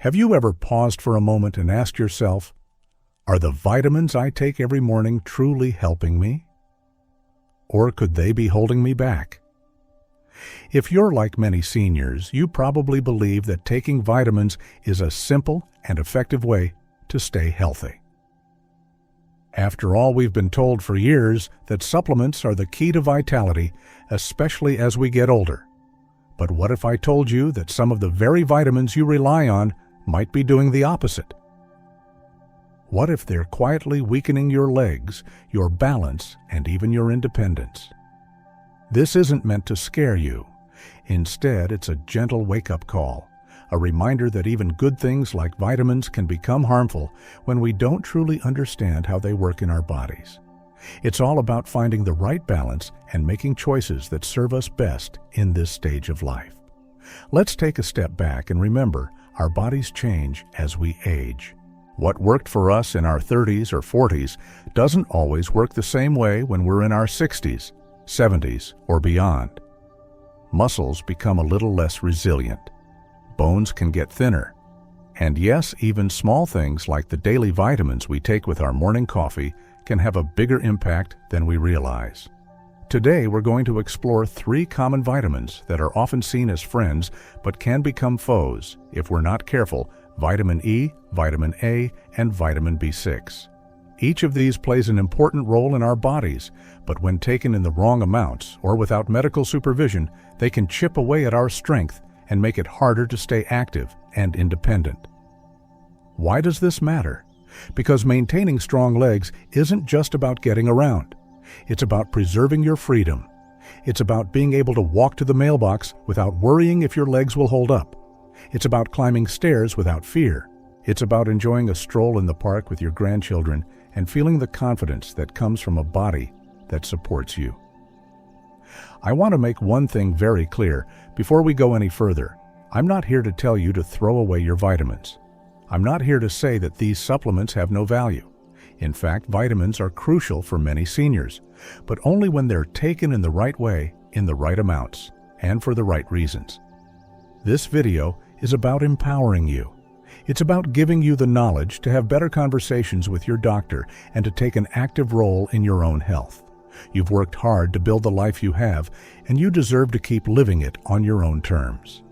Have you ever paused for a moment and asked yourself, are the vitamins I take every morning truly helping me? Or could they be holding me back? If you're like many seniors, you probably believe that taking vitamins is a simple and effective way to stay healthy. After all, we've been told for years that supplements are the key to vitality, especially as we get older. But what if I told you that some of the very vitamins you rely on might be doing the opposite? What if they're quietly weakening your legs, your balance, and even your independence? This isn't meant to scare you. Instead, it's a gentle wake-up call, a reminder that even good things like vitamins can become harmful when we don't truly understand how they work in our bodies. It's all about finding the right balance and making choices that serve us best in this stage of life. Let's take a step back and remember, our bodies change as we age. What worked for us in our 30s or 40s doesn't always work the same way when we're in our 60s, 70s, or beyond. Muscles become a little less resilient. Bones can get thinner. And yes, even small things like the daily vitamins we take with our morning coffee can have a bigger impact than we realize. Today, we're going to explore 3 common vitamins that are often seen as friends but can become foes if we're not careful: vitamin E, vitamin A, and vitamin B6. Each of these plays an important role in our bodies, but when taken in the wrong amounts or without medical supervision, they can chip away at our strength and make it harder to stay active and independent. Why does this matter? Because maintaining strong legs isn't just about getting around. It's about preserving your freedom. It's about being able to walk to the mailbox without worrying if your legs will hold up. It's about climbing stairs without fear. It's about enjoying a stroll in the park with your grandchildren and feeling the confidence that comes from a body that supports you. I want to make one thing very clear before we go any further. I'm not here to tell you to throw away your vitamins. I'm not here to say that these supplements have no value. In fact, vitamins are crucial for many seniors, but only when they're taken in the right way, in the right amounts, and for the right reasons. This video is about empowering you. It's about giving you the knowledge to have better conversations with your doctor and to take an active role in your own health. You've worked hard to build the life you have, and you deserve to keep living it on your own terms.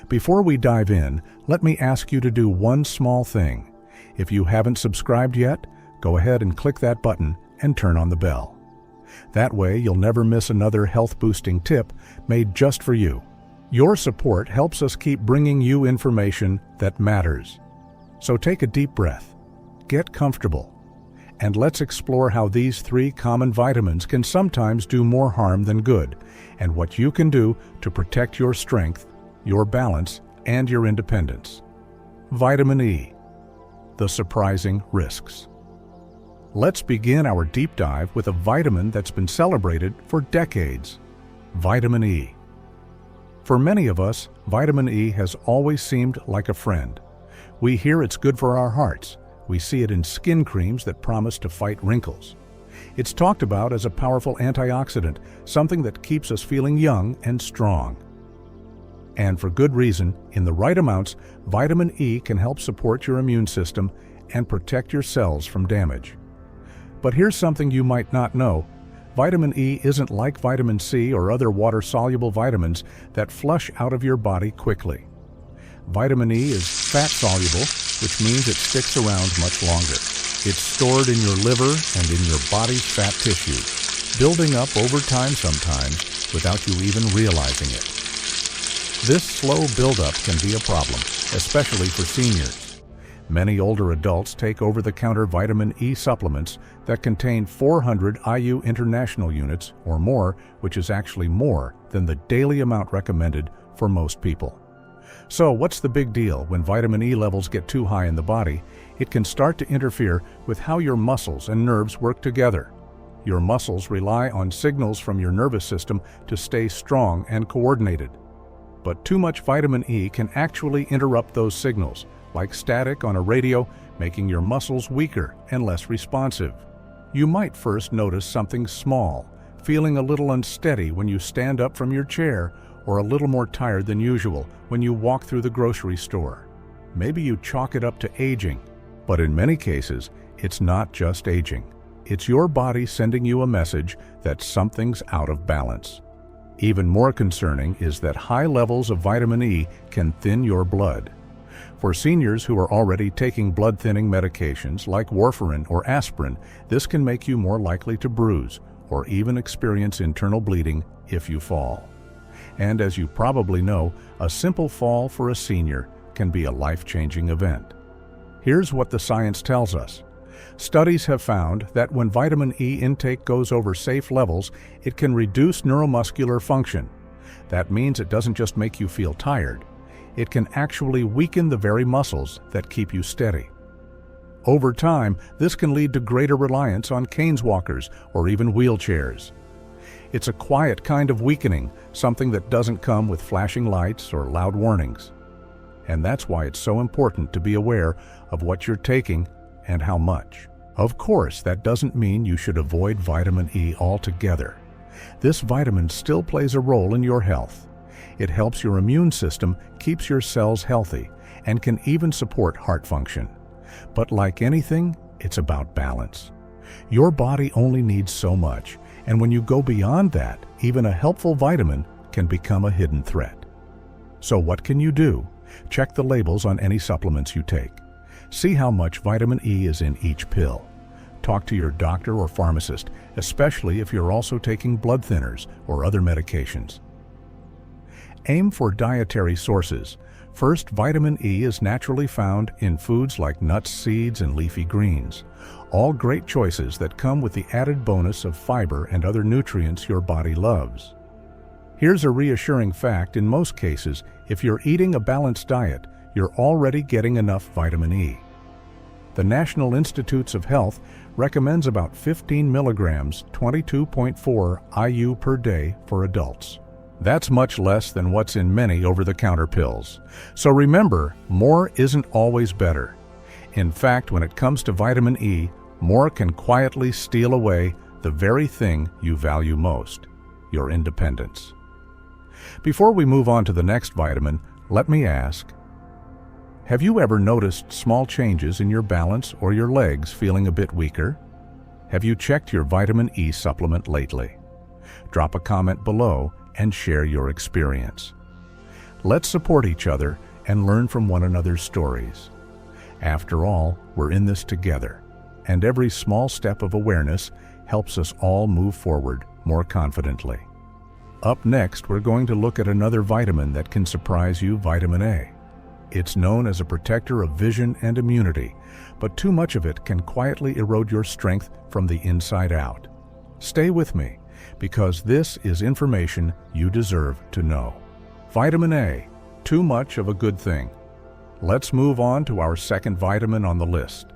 Before we dive in, let me ask you to do one small thing. If you haven't subscribed yet, go ahead and click that button and turn on the bell. That way, you'll never miss another health-boosting tip made just for you. Your support helps us keep bringing you information that matters. So take a deep breath, get comfortable, and let's explore how these 3 common vitamins can sometimes do more harm than good, and what you can do to protect your strength, your balance, and your independence. Vitamin E. The surprising risks. Let's begin our deep dive with a vitamin that's been celebrated for decades: vitamin E. For many of us, vitamin E has always seemed like a friend. We hear it's good for our hearts. We see it in skin creams that promise to fight wrinkles. It's talked about as a powerful antioxidant, something that keeps us feeling young and strong. And for good reason, in the right amounts, vitamin E can help support your immune system and protect your cells from damage. But here's something you might not know. Vitamin E isn't like vitamin C or other water-soluble vitamins that flush out of your body quickly. Vitamin E is fat-soluble, which means it sticks around much longer. It's stored in your liver and in your body's fat tissue, building up over time sometimes without you even realizing it. This slow buildup can be a problem, especially for seniors. Many older adults take over-the-counter vitamin E supplements that contain 400 IU international units or more, which is actually more than the daily amount recommended for most people. So what's the big deal when vitamin E levels get too high in the body? It can start to interfere with how your muscles and nerves work together. Your muscles rely on signals from your nervous system to stay strong and coordinated. But too much vitamin E can actually interrupt those signals, like static on a radio, making your muscles weaker and less responsive. You might first notice something small, feeling a little unsteady when you stand up from your chair, or a little more tired than usual when you walk through the grocery store. maybe you chalk it up to aging, but in many cases, it's not just aging. It's your body sending you a message that something's out of balance. Even more concerning is that high levels of vitamin E can thin your blood. For seniors who are already taking blood-thinning medications like warfarin or aspirin, this can make you more likely to bruise or even experience internal bleeding if you fall. And as you probably know, a simple fall for a senior can be a life-changing event. Here's what the science tells us. Studies have found that when vitamin E intake goes over safe levels, it can reduce neuromuscular function. That means it doesn't just make you feel tired. It can actually weaken the very muscles that keep you steady. Over time, this can lead to greater reliance on canes walkers or even wheelchairs. It's a quiet kind of weakening, something that doesn't come with flashing lights or loud warnings. And that's why it's so important to be aware of what you're taking and how much. Of course, that doesn't mean you should avoid vitamin E altogether. This vitamin still plays a role in your health. It helps your immune system, keeps your cells healthy, and can even support heart function. But like anything, it's about balance. Your body only needs so much, and when you go beyond that, even a helpful vitamin can become a hidden threat. So what can you do? Check the labels on any supplements you take. See how much vitamin E is in each pill. Talk to your doctor or pharmacist, especially if you're also taking blood thinners or other medications. Aim for dietary sources. First, vitamin E is naturally found in foods like nuts, seeds, and leafy greens. All great choices that come with the added bonus of fiber and other nutrients your body loves. Here's a reassuring fact: in most cases, if you're eating a balanced diet, you're already getting enough vitamin E. The National Institutes of Health recommends about 15 milligrams, 22.4 IU per day for adults. That's much less than what's in many over-the-counter pills. So remember, more isn't always better. In fact, when it comes to vitamin E, more can quietly steal away the very thing you value most: your independence. Before we move on to the next vitamin, let me ask, have you ever noticed small changes in your balance or your legs feeling a bit weaker? Have you checked your vitamin E supplement lately? Drop a comment below and share your experience. Let's support each other and learn from one another's stories. After all, we're in this together, and every small step of awareness helps us all move forward more confidently. Up next, we're going to look at another vitamin that can surprise you: vitamin A. It's known as a protector of vision and immunity, but too much of it can quietly erode your strength from the inside out. Stay with me, because this is information you deserve to know. Vitamin A, too much of a good thing. Let's move on to our second vitamin on the list.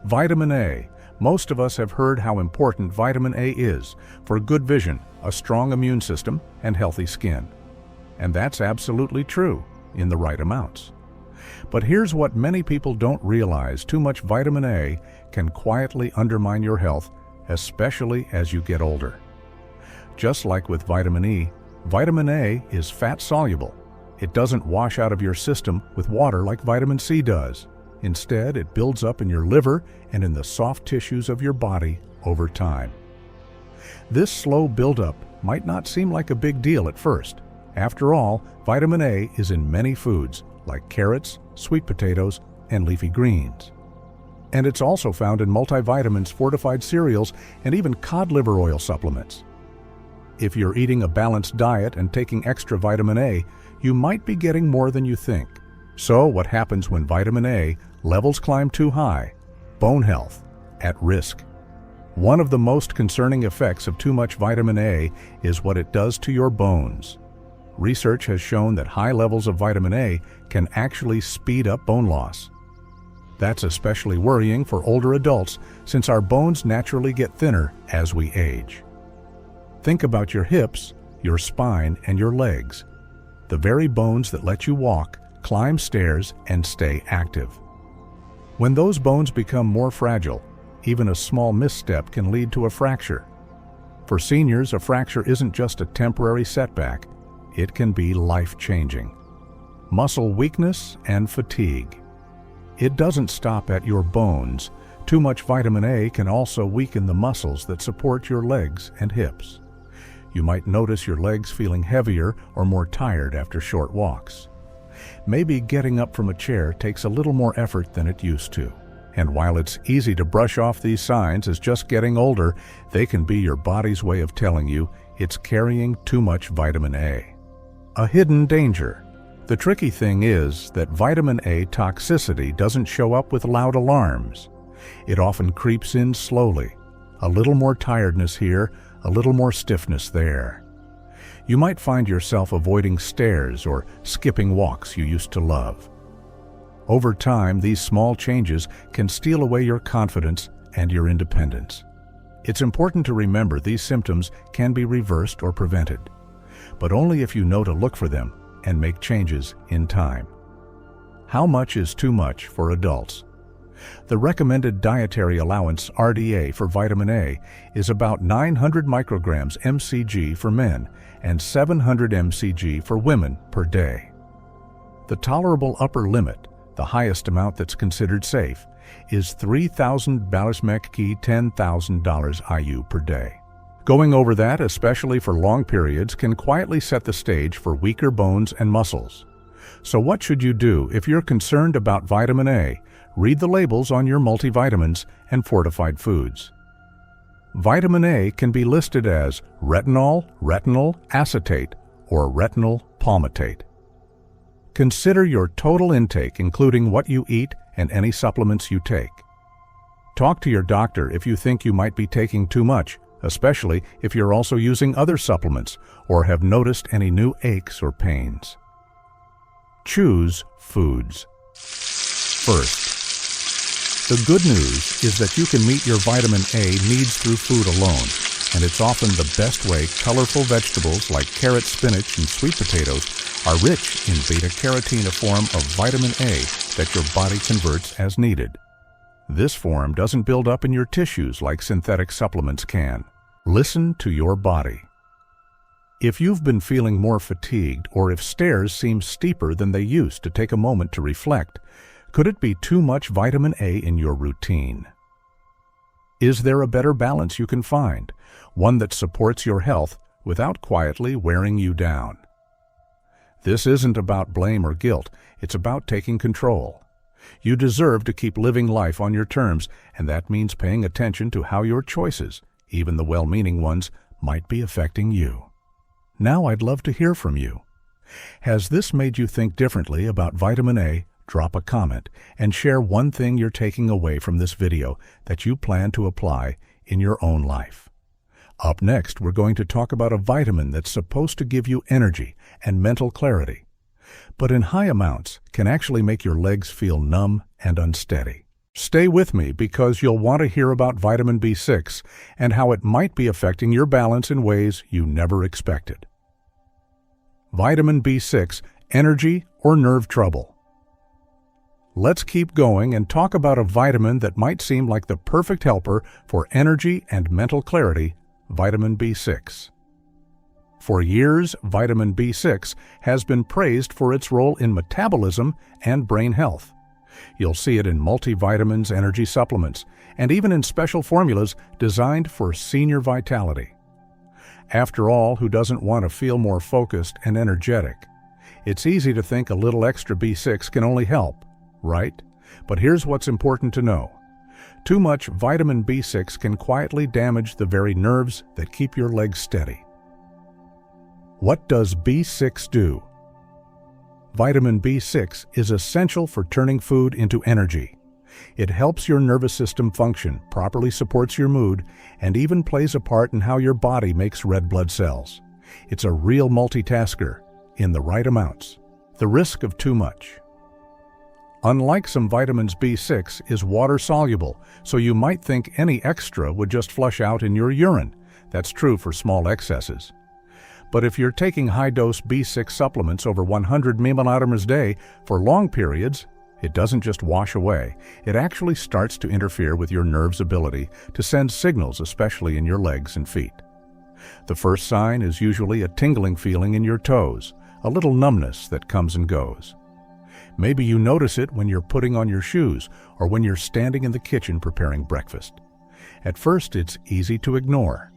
Vitamin A. Most of us have heard how important vitamin A is for good vision, a strong immune system, and healthy skin. And that's absolutely true, in the right amounts. But here's what many people don't realize: too much vitamin A can quietly undermine your health, especially as you get older. Just like with vitamin E, vitamin A is fat-soluble. It doesn't wash out of your system with water like vitamin C does. Instead, it builds up in your liver and in the soft tissues of your body over time. This slow buildup might not seem like a big deal at first. After all, vitamin A is in many foods like carrots, sweet potatoes, and leafy greens. And it's also found in multivitamins, fortified cereals, and even cod liver oil supplements. If you're eating a balanced diet and taking extra vitamin A, you might be getting more than you think. So what happens when vitamin A levels climb too high? Bone health at risk. One of the most concerning effects of too much vitamin A is what it does to your bones. Research has shown that high levels of vitamin A can actually speed up bone loss. That's especially worrying for older adults, since our bones naturally get thinner as we age. Think about your hips, your spine, and your legs. The very bones that let you walk, climb stairs, and stay active. When those bones become more fragile, even a small misstep can lead to a fracture. For seniors, a fracture isn't just a temporary setback, it can be life-changing. Muscle weakness and fatigue. It doesn't stop at your bones. Too much vitamin A can also weaken the muscles that support your legs and hips. You might notice your legs feeling heavier or more tired after short walks. Maybe getting up from a chair takes a little more effort than it used to. And while it's easy to brush off these signs as just getting older, they can be your body's way of telling you it's carrying too much vitamin A. A hidden danger. The tricky thing is that vitamin A toxicity doesn't show up with loud alarms. It often creeps in slowly. A little more tiredness here, a little more stiffness there. You might find yourself avoiding stairs or skipping walks you used to love. Over time, these small changes can steal away your confidence and your independence. It's important to remember these symptoms can be reversed or prevented, but only if you know to look for them and make changes in time. How much is too much for adults? The recommended dietary allowance RDA for vitamin A is about 900 micrograms mcg for men and 700 mcg for women per day. The tolerable upper limit, the highest amount that's considered safe, is 3,000 Balismecki 10,000 IU per day. Going over that, especially for long periods, can quietly set the stage for weaker bones and muscles. So what should you do if you're concerned about vitamin A? Read the labels on your multivitamins and fortified foods. Vitamin A can be listed as retinol, retinol acetate, or retinol palmitate. Consider your total intake, including what you eat and any supplements you take. Talk to your doctor if you think you might be taking too much, especially if you're also using other supplements or have noticed any new aches or pains. Choose foods. First, the good news is that you can meet your vitamin A needs through food alone, and it's often the best way. Colorful vegetables like carrot, spinach, and sweet potatoes are rich in beta-carotene, a form of vitamin A that your body converts as needed. This form doesn't build up in your tissues like synthetic supplements can. Listen to your body. If you've been feeling more fatigued, or if stairs seem steeper than they used, to take a moment to reflect. Could it be too much vitamin A in your routine? Is there a better balance you can find, one that supports your health without quietly wearing you down? This isn't about blame or guilt, it's about taking control. You deserve to keep living life on your terms, and that means paying attention to how your choices, even the well-meaning ones, might be affecting you. Now I'd love to hear from you. Has this made you think differently about vitamin A? Drop a comment and share one thing you're taking away from this video that you plan to apply in your own life. Up next, we're going to talk about a vitamin that's supposed to give you energy and mental clarity, but in high amounts can actually make your legs feel numb and unsteady. Stay with me because you'll want to hear about vitamin B6 and how it might be affecting your balance in ways you never expected. Vitamin B6, energy or nerve trouble? Let's keep going and talk about a vitamin that might seem like the perfect helper for energy and mental clarity, vitamin B6. For years, vitamin B6 has been praised for its role in metabolism and brain health. You'll see it in multivitamins, energy supplements, and even in special formulas designed for senior vitality. After all, who doesn't want to feel more focused and energetic? It's easy to think a little extra B6 can only help, right? But here's what's important to know. Too much vitamin B6 can quietly damage the very nerves that keep your legs steady. What does B6 do? Vitamin B6 is essential for turning food into energy. It helps your nervous system function, properly supports your mood, and even plays a part in how your body makes red blood cells. It's a real multitasker in the right amounts. The risk of too much. Unlike some vitamins, B6 is water-soluble, so you might think any extra would just flush out in your urine. That's true for small excesses. But if you're taking high-dose B6 supplements over 100 milliliters a day for long periods, it doesn't just wash away. It actually starts to interfere with your nerves' ability to send signals, especially in your legs and feet. The first sign is usually a tingling feeling in your toes, a little numbness that comes and goes. Maybe you notice it when you're putting on your shoes or when you're standing in the kitchen preparing breakfast. At first, it's easy to ignore,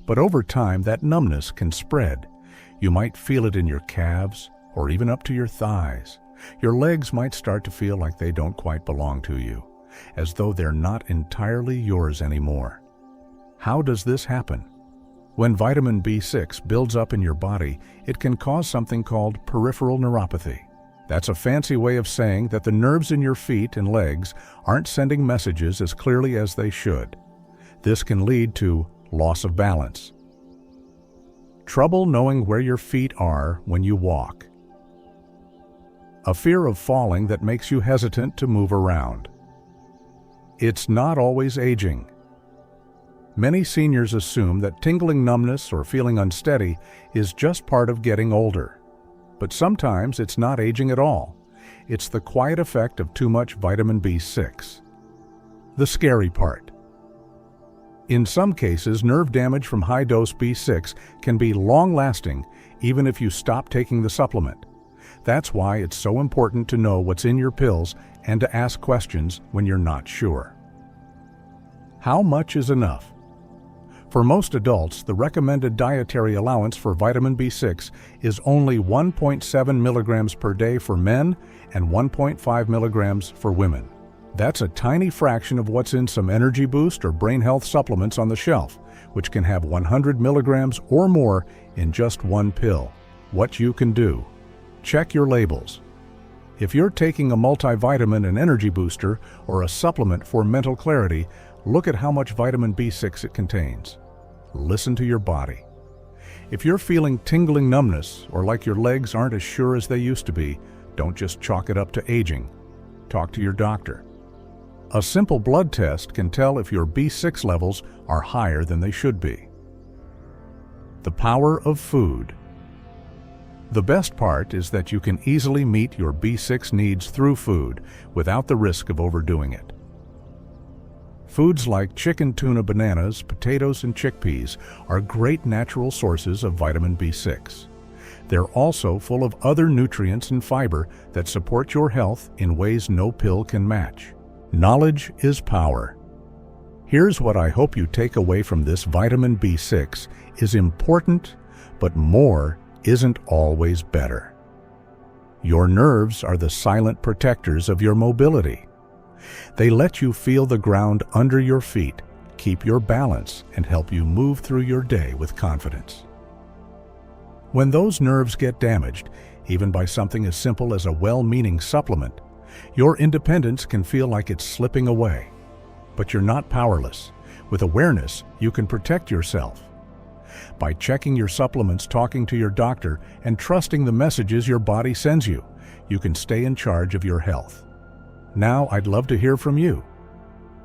but over time, that numbness can spread. You might feel it in your calves or even up to your thighs. Your legs might start to feel like they don't quite belong to you, as though they're not entirely yours anymore. How does this happen? When vitamin B6 builds up in your body, it can cause something called peripheral neuropathy. That's a fancy way of saying that the nerves in your feet and legs aren't sending messages as clearly as they should. This can lead to loss of balance, trouble knowing where your feet are when you walk, a fear of falling that makes you hesitant to move around. It's not always aging. Many seniors assume that tingling numbness or feeling unsteady is just part of getting older. But sometimes it's not aging at all. It's the quiet effect of too much vitamin B6. The scary part. In some cases, nerve damage from high-dose B6 can be long-lasting even if you stop taking the supplement. That's why it's so important to know what's in your pills and to ask questions when you're not sure. How much is enough? For most adults, the recommended dietary allowance for vitamin B6 is only 1.7 milligrams per day for men and 1.5 milligrams for women. That's a tiny fraction of what's in some energy boost or brain health supplements on the shelf, which can have 100 milligrams or more in just one pill. What you can do: check your labels. If you're taking a multivitamin and energy booster or a supplement for mental clarity, look at how much vitamin B6 it contains. Listen to your body. If you're feeling tingling numbness or like your legs aren't as sure as they used to be, don't just chalk it up to aging. Talk to your doctor. A simple blood test can tell if your B6 levels are higher than they should be. The power of food. The best part is that you can easily meet your B6 needs through food without the risk of overdoing it. Foods like chicken, tuna, bananas, potatoes, and chickpeas are great natural sources of vitamin B6. They're also full of other nutrients and fiber that support your health in ways no pill can match. Knowledge is power. Here's what I hope you take away from this: vitamin B6 is important, but more isn't always better. Your nerves are the silent protectors of your mobility. They let you feel the ground under your feet, keep your balance, and help you move through your day with confidence. When those nerves get damaged, even by something as simple as a well-meaning supplement, your independence can feel like it's slipping away. But you're not powerless. With awareness, you can protect yourself. By checking your supplements, talking to your doctor, and trusting the messages your body sends you, you can stay in charge of your health. Now, I'd love to hear from you.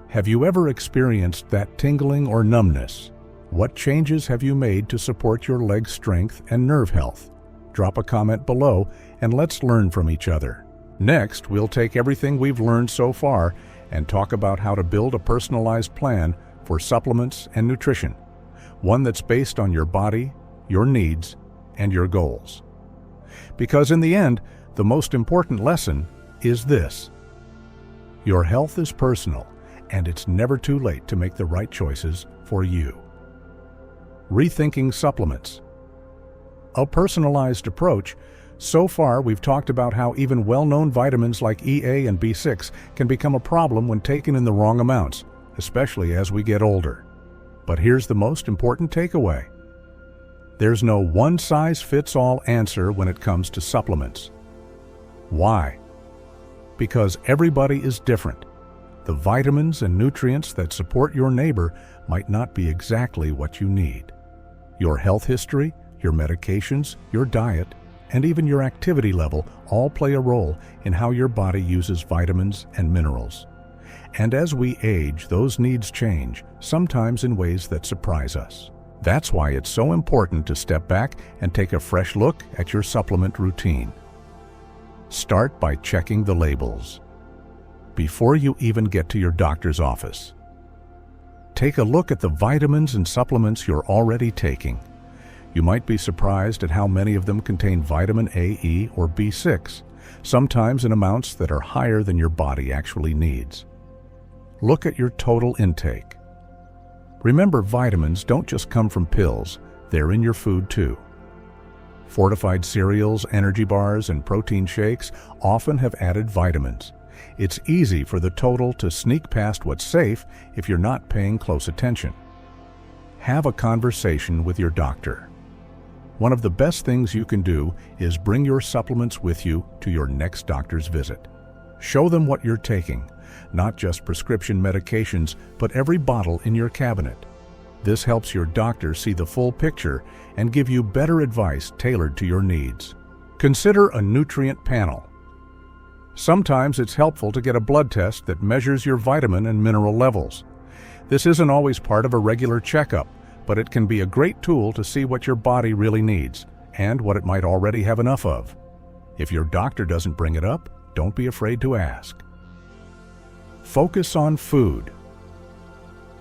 Have you ever experienced that tingling or numbness? What changes have you made to support your leg strength and nerve health? Drop a comment below and let's learn from each other. Next, we'll take everything we've learned so far and talk about how to build a personalized plan for supplements and nutrition, one that's based on your body, your needs, and your goals. Because in the end, the most important lesson is this: your health is personal, and it's never too late to make the right choices for you. Rethinking supplements. A personalized approach. So far, we've talked about how even well-known vitamins like EA and B6 can become a problem when taken in the wrong amounts, especially as we get older. But here's the most important takeaway. There's no one-size-fits-all answer when it comes to supplements. Why? Because everybody is different. The vitamins and nutrients that support your neighbor might not be exactly what you need. Your health history, your medications, your diet, and even your activity level all play a role in how your body uses vitamins and minerals. And as we age, those needs change, sometimes in ways that surprise us. That's why it's so important to step back and take a fresh look at your supplement routine. Start by checking the labels. Before you even get to your doctor's office, take a look at the vitamins and supplements you're already taking. You might be surprised at how many of them contain vitamin A, E, or B6, sometimes in amounts that are higher than your body actually needs. Look at your total intake. Remember, vitamins don't just come from pills, they're in your food too. Fortified cereals, energy bars, and protein shakes often have added vitamins. It's easy for the total to sneak past what's safe if you're not paying close attention. Have a conversation with your doctor. One of the best things you can do is bring your supplements with you to your next doctor's visit. Show them what you're taking, not just prescription medications, but every bottle in your cabinet. This helps your doctor see the full picture and give you better advice tailored to your needs. Consider a nutrient panel. Sometimes it's helpful to get a blood test that measures your vitamin and mineral levels. This isn't always part of a regular checkup, but it can be a great tool to see what your body really needs and what it might already have enough of. If your doctor doesn't bring it up, don't be afraid to ask. Focus on food.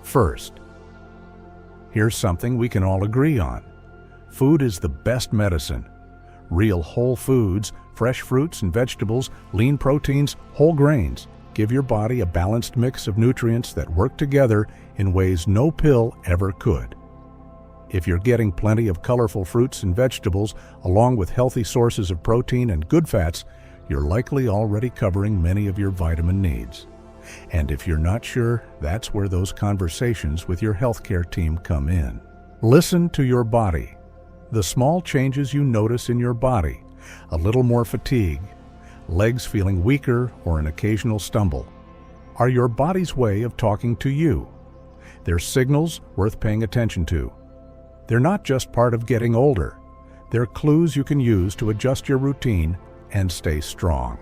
First, here's something we can all agree on. Food is the best medicine. Real whole foods, fresh fruits and vegetables, lean proteins, whole grains give your body a balanced mix of nutrients that work together in ways no pill ever could. If you're getting plenty of colorful fruits and vegetables, along with healthy sources of protein and good fats, you're likely already covering many of your vitamin needs. And if you're not sure, that's where those conversations with your healthcare team come in. Listen to your body. The small changes you notice in your body, a little more fatigue, legs feeling weaker, or an occasional stumble, are your body's way of talking to you. They're signals worth paying attention to. They're not just part of getting older. They're clues you can use to adjust your routine and stay strong.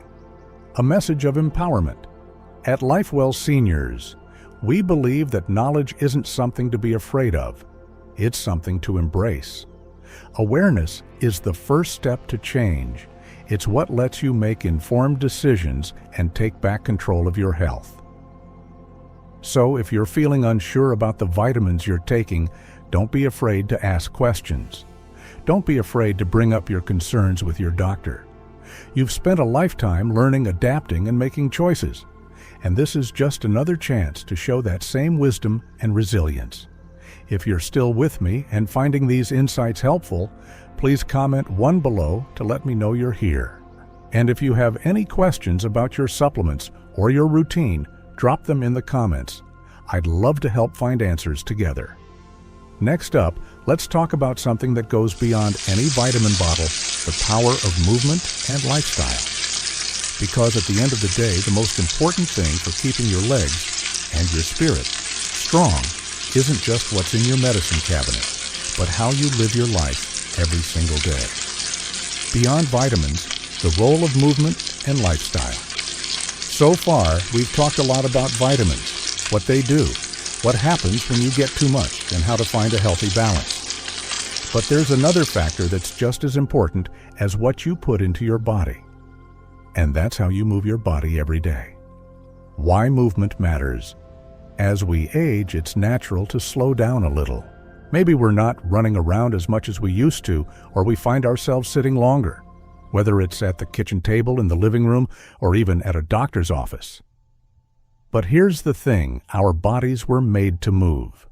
A message of empowerment. At Lifewell Seniors, we believe that knowledge isn't something to be afraid of. It's something to embrace. Awareness is the first step to change. It's what lets you make informed decisions and take back control of your health. So if you're feeling unsure about the vitamins you're taking, don't be afraid to ask questions. Don't be afraid to bring up your concerns with your doctor. You've spent a lifetime learning, adapting, and making choices. And this is just another chance to show that same wisdom and resilience. If you're still with me and finding these insights helpful, please comment 1 below to let me know you're here. And if you have any questions about your supplements or your routine, drop them in the comments. I'd love to help find answers together. Next up, let's talk about something that goes beyond any vitamin bottle, the power of movement and lifestyle. Because at the end of the day, the most important thing for keeping your legs and your spirit strong isn't just what's in your medicine cabinet, but how you live your life every single day. Beyond vitamins, the role of movement and lifestyle. So far, we've talked a lot about vitamins, what they do, what happens when you get too much, and how to find a healthy balance. But there's another factor that's just as important as what you put into your body. And that's how you move your body every day. Why movement matters. As we age, it's natural to slow down a little. Maybe we're not running around as much as we used to, or we find ourselves sitting longer, whether it's at the kitchen table, in the living room, or even at a doctor's office. But here's the thing, our bodies were made to move.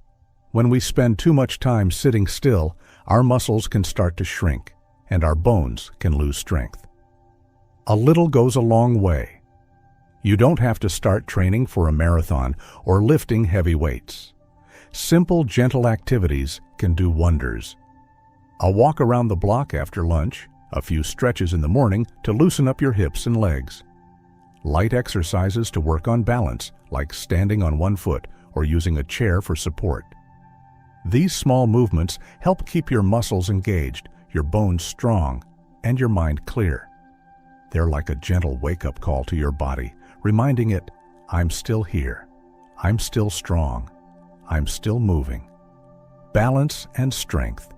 When we spend too much time sitting still, our muscles can start to shrink, and our bones can lose strength. A little goes a long way. You don't have to start training for a marathon or lifting heavy weights. Simple, gentle activities can do wonders. A walk around the block after lunch, a few stretches in the morning to loosen up your hips and legs. Light exercises to work on balance, like standing on one foot or using a chair for support. These small movements help keep your muscles engaged, your bones strong, and your mind clear. They're like a gentle wake-up call to your body, reminding it, I'm still here, I'm still strong, I'm still moving. Balance and strength,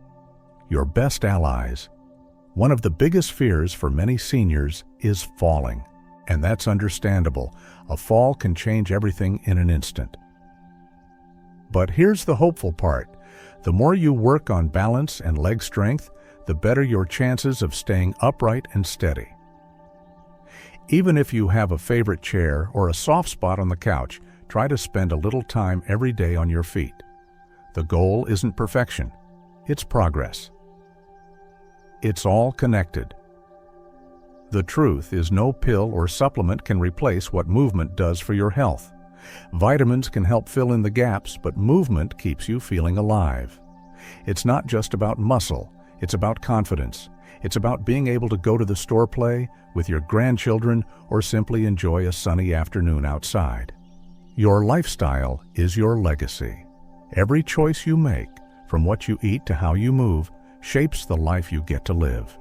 your best allies. One of the biggest fears for many seniors is falling, and that's understandable. A fall can change everything in an instant. But here's the hopeful part. The more you work on balance and leg strength, the better your chances of staying upright and steady. Even if you have a favorite chair or a soft spot on the couch, try to spend a little time every day on your feet. The goal isn't perfection, it's progress. It's all connected. The truth is no pill or supplement can replace what movement does for your health. Vitamins can help fill in the gaps, but movement keeps you feeling alive. It's not just about muscle, it's about confidence. It's about being able to go to the store, play with your grandchildren, or simply enjoy a sunny afternoon outside. Your lifestyle is your legacy. Every choice you make, from what you eat to how you move, shapes the life you get to live.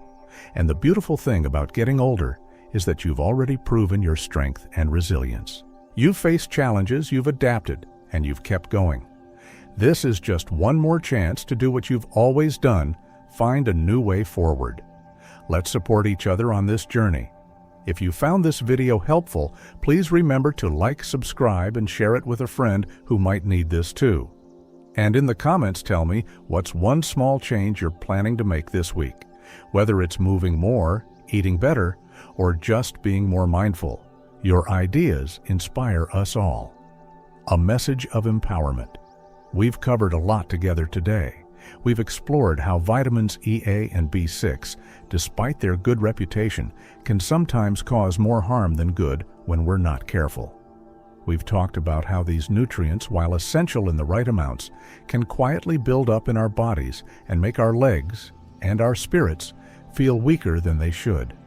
And the beautiful thing about getting older is that you've already proven your strength and resilience. You've faced challenges, you've adapted, and you've kept going. This is just one more chance to do what you've always done, find a new way forward. Let's support each other on this journey. If you found this video helpful, please remember to like, subscribe, and share it with a friend who might need this too. And in the comments, tell me what's one small change you're planning to make this week, whether it's moving more, eating better, or just being more mindful. Your ideas inspire us all. A message of empowerment. We've covered a lot together today. We've explored how vitamins EA and B6, despite their good reputation, can sometimes cause more harm than good when we're not careful. We've talked about how these nutrients, while essential in the right amounts, can quietly build up in our bodies and make our legs and our spirits feel weaker than they should.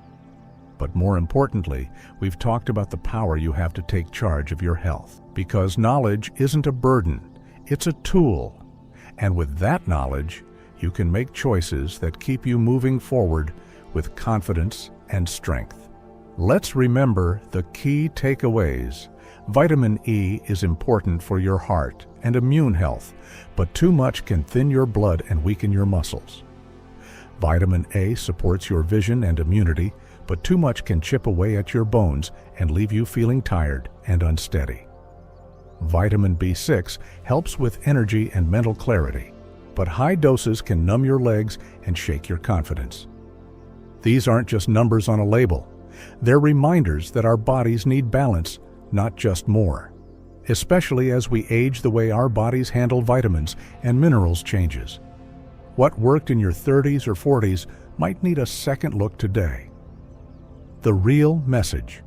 But more importantly, we've talked about the power you have to take charge of your health, because knowledge isn't a burden, it's a tool. And with that knowledge, you can make choices that keep you moving forward with confidence and strength. Let's remember the key takeaways. Vitamin E is important for your heart and immune health, but too much can thin your blood and weaken your muscles. Vitamin A supports your vision and immunity, but too much can chip away at your bones and leave you feeling tired and unsteady. Vitamin B6 helps with energy and mental clarity, but high doses can numb your legs and shake your confidence. These aren't just numbers on a label. They're reminders that our bodies need balance, not just more. Especially as we age, the way our bodies handle vitamins and minerals changes. What worked in your 30s or 40s might need a second look today. The real message.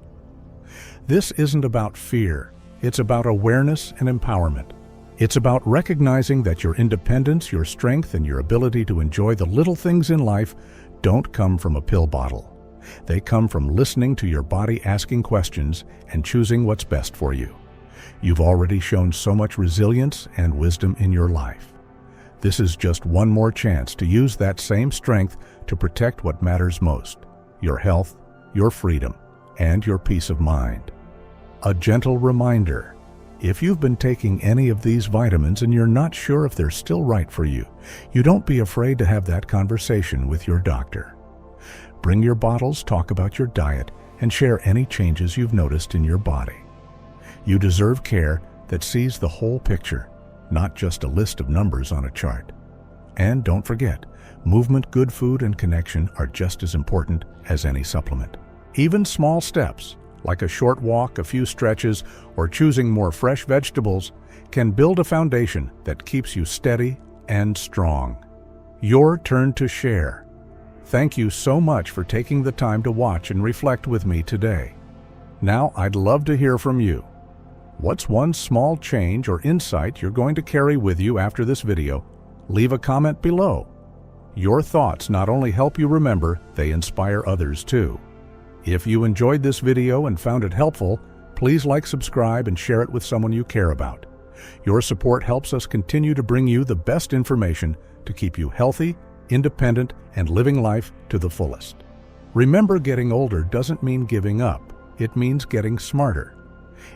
This isn't about fear. It's about awareness and empowerment. It's about recognizing that your independence, your strength, and your ability to enjoy the little things in life don't come from a pill bottle. They come from listening to your body, asking questions, and choosing what's best for you. You've already shown so much resilience and wisdom in your life. This is just one more chance to use that same strength to protect what matters most: your health, your freedom, and your peace of mind. A gentle reminder: if you've been taking any of these vitamins and you're not sure if they're still right for you, don't be afraid to have that conversation with your doctor. Bring your bottles, talk about your diet, and share any changes you've noticed in your body. You deserve care that sees the whole picture, not just a list of numbers on a chart. And don't forget, movement, good food, and connection are just as important as any supplement. Even small steps, like a short walk, a few stretches, or choosing more fresh vegetables, can build a foundation that keeps you steady and strong. Your turn to share. Thank you so much for taking the time to watch and reflect with me today. Now, I'd love to hear from you. What's one small change or insight you're going to carry with you after this video? Leave a comment below. Your thoughts not only help you remember, they inspire others too. If you enjoyed this video and found it helpful, please like, subscribe, and share it with someone you care about. Your support helps us continue to bring you the best information to keep you healthy, independent, and living life to the fullest. Remember, getting older doesn't mean giving up. It means getting smarter.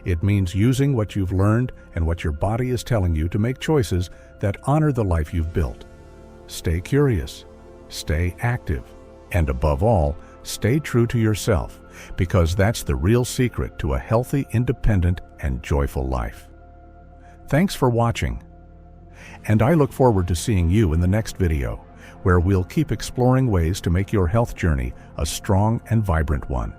It means using what you've learned and what your body is telling you to make choices that honor the life you've built. Stay curious, stay active, and above all, stay true to yourself, because that's the real secret to a healthy, independent, and joyful life. Thanks for watching, and I look forward to seeing you in the next video, where we'll keep exploring ways to make your health journey a strong and vibrant one.